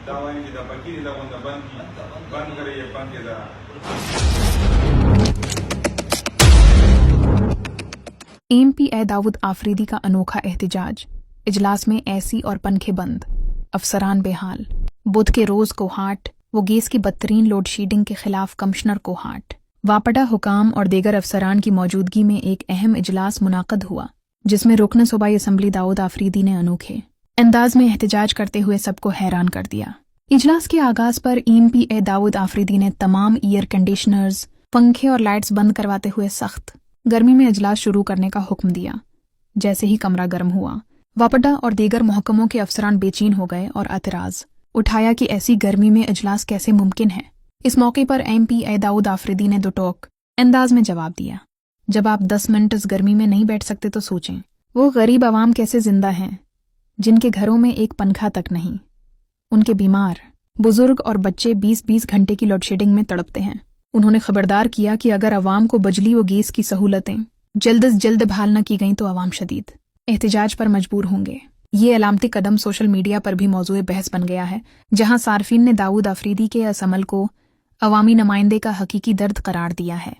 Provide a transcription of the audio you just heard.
MP ए दाऊद आफरीदी का अनोखा एहतजाज। इजलास में एसी और पंखे बंद, अफसरान बेहाल। बुध के रोज को हाट, वो गैस की बदतरीन लोड शेडिंग के खिलाफ कमिश्नर को हाट। वापडा हुकाम और दीगर अफसरान की मौजूदगी में एक अहम इजलास मुनाकद हुआ, जिसमें रुकन सूबाई असम्बली दाऊद आफरीदी ने अनोखे अंदाज में एहतजाज करते हुए सबको हैरान कर दिया। इजलास के आगाज पर MP ए दाऊद आफरीदी ने तमाम एयर कंडीशनर्स, पंखे और लाइट्स बंद करवाते हुए सख्त गर्मी में इजलास शुरू करने का हुक्म दिया। जैसे ही कमरा गर्म हुआ, वापडा और दीगर महकमों के अफसरान बेचैन हो गए और एतराज उठाया कि ऐसी गर्मी में इजलास कैसे मुमकिन है। इस मौके पर MP ए दाऊद आफरीदी ने दो टोक अंदाज में जवाब दिया, जब आप 10 मिनट इस गर्मी में नहीं बैठ सकते तो सोचें वो गरीब आवाम कैसे जिंदा हैं, जिनके घरों में एक पंखा तक नहीं। उनके बीमार, बुजुर्ग और बच्चे 20-20 घंटे की लोडशेडिंग में तड़पते हैं। उन्होंने खबरदार किया कि अगर अवाम को बिजली व गैस की सहूलतें जल्द से जल्द बहाल न की गईं तो अवाम शदीद एहतजाज पर मजबूर होंगे। ये अलामती कदम सोशल मीडिया पर भी मौजूए बहस बन गया है, जहां सार्फिन ने दाऊद आफरीदी के इस अमल को अवामी नुमाइंदे का हकीकी दर्द करार दिया है।